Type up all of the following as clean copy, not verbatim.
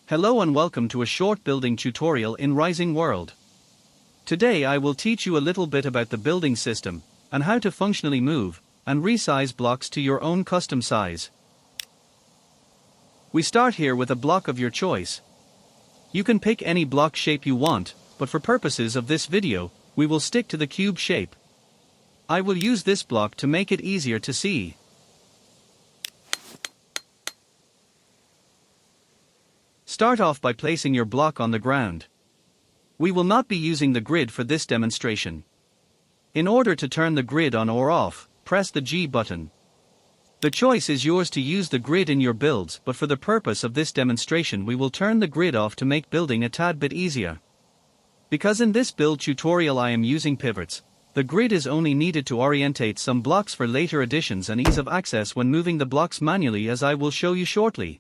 Hello and welcome to a short building tutorial in Rising World. Today I will teach you a little bit about the building system, and how to functionally move and resize blocks to your own custom size. We start here with a block of your choice. You can pick any block shape you want, but for purposes of this video, we will stick to the cube shape. I will use this block to make it easier to see. Start off by placing your block on the ground. We will not be using the grid for this demonstration. In order to turn the grid on or off, press the G button. The choice is yours to use the grid in your builds, but for the purpose of this demonstration we will turn the grid off to make building a tad bit easier. Because in this build tutorial I am using pivots, the grid is only needed to orientate some blocks for later additions and ease of access when moving the blocks manually, as I will show you shortly.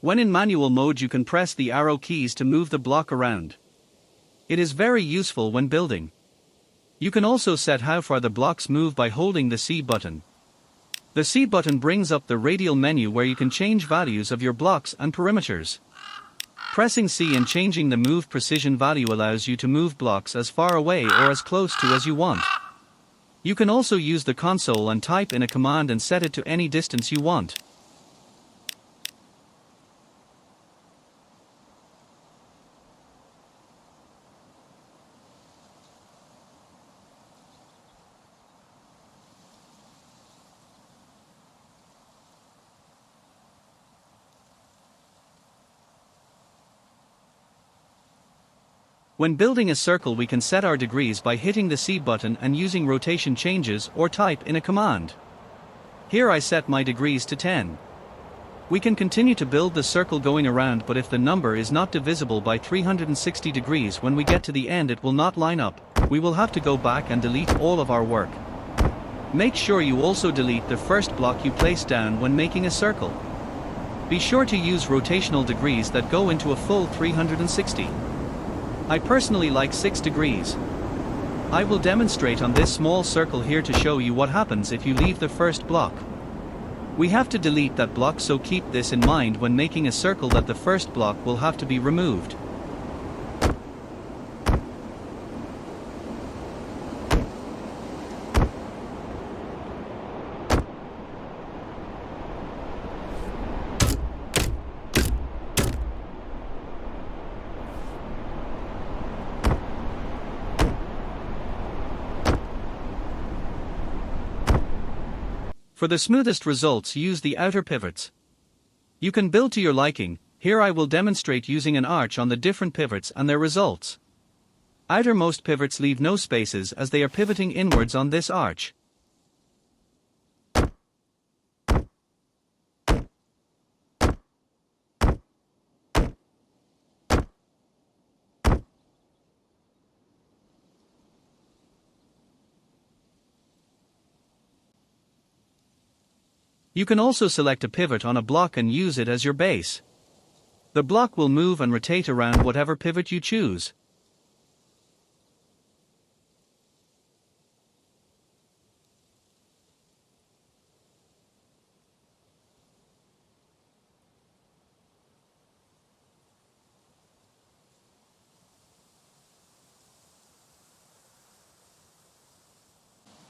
When in manual mode you can press the arrow keys to move the block around. It is very useful when building. You can also set how far the blocks move by holding the C button. The C button brings up the radial menu where you can change values of your blocks and perimeters. Pressing C and changing the move precision value allows you to move blocks as far away or as close to as you want. You can also use the console and type in a command and set it to any distance you want. When building a circle we can set our degrees by hitting the C button and using rotation changes or type in a command. Here I set my degrees to 10. We can continue to build the circle going around, but if the number is not divisible by 360 degrees when we get to the end it will not line up. We will have to go back and delete all of our work. Make sure you also delete the first block you placed down when making a circle. Be sure to use rotational degrees that go into a full 360. I personally like 6 degrees. I will demonstrate on this small circle here to show you what happens if you leave the first block. We have to delete that block, so keep this in mind when making a circle, that the first block will have to be removed. For the smoothest results use the outer pivots. You can build to your liking. Here I will demonstrate using an arch on the different pivots and their results. Outermost pivots leave no spaces as they are pivoting inwards on this arch. You can also select a pivot on a block and use it as your base. The block will move and rotate around whatever pivot you choose.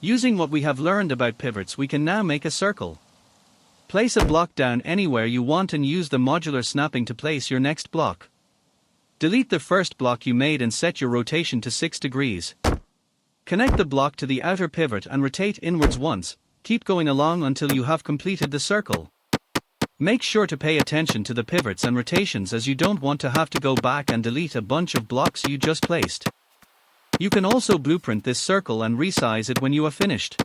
Using what we have learned about pivots, we can now make a circle. Place a block down anywhere you want and use the modular snapping to place your next block. Delete the first block you made and set your rotation to 6 degrees. Connect the block to the outer pivot and rotate inwards once. Keep going along until you have completed the circle. Make sure to pay attention to the pivots and rotations, as you don't want to have to go back and delete a bunch of blocks you just placed. You can also blueprint this circle and resize it when you are finished.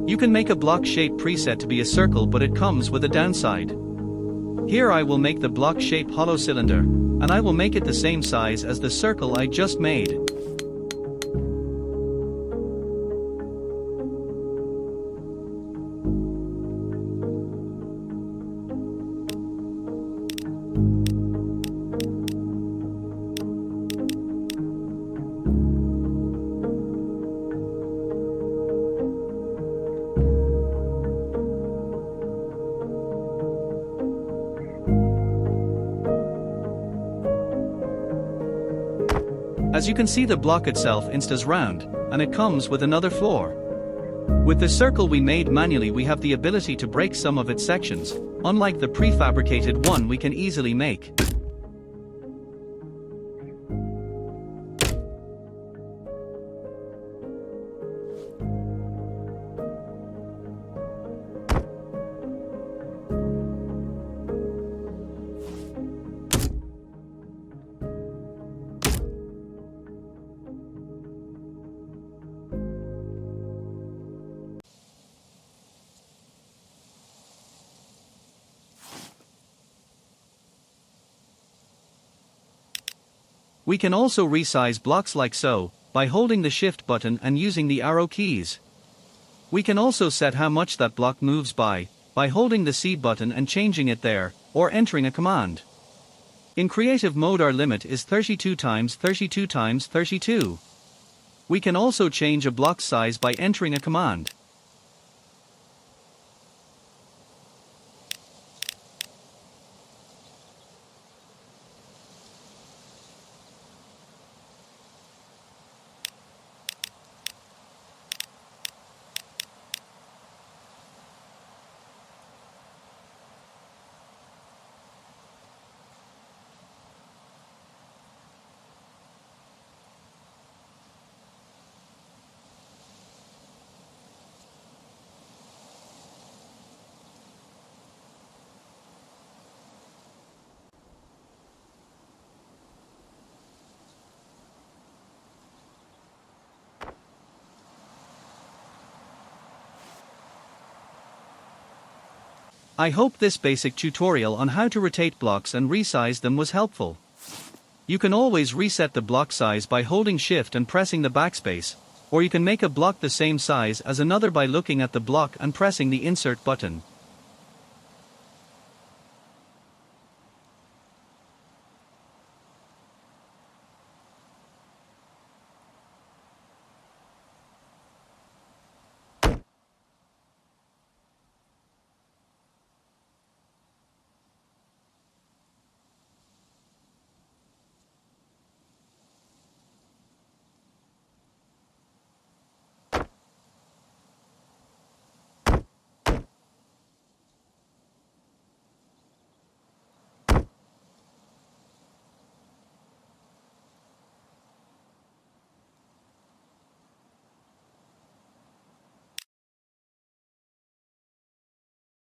You can make a block shape preset to be a circle, but it comes with a downside. Here I will make the block shape hollow cylinder, and I will make it the same size as the circle I just made. As you can see, the block itself instas round, and it comes with another floor. With the circle we made manually, we have the ability to break some of its sections, unlike the prefabricated one we can easily make. We can also resize blocks like so, by holding the Shift button and using the arrow keys. We can also set how much that block moves by holding the C button and changing it there, or entering a command. In creative mode, our limit is 32 × 32 × 32. We can also change a block size by entering a command. I hope this basic tutorial on how to rotate blocks and resize them was helpful. You can always reset the block size by holding Shift and pressing the backspace, or you can make a block the same size as another by looking at the block and pressing the Insert button.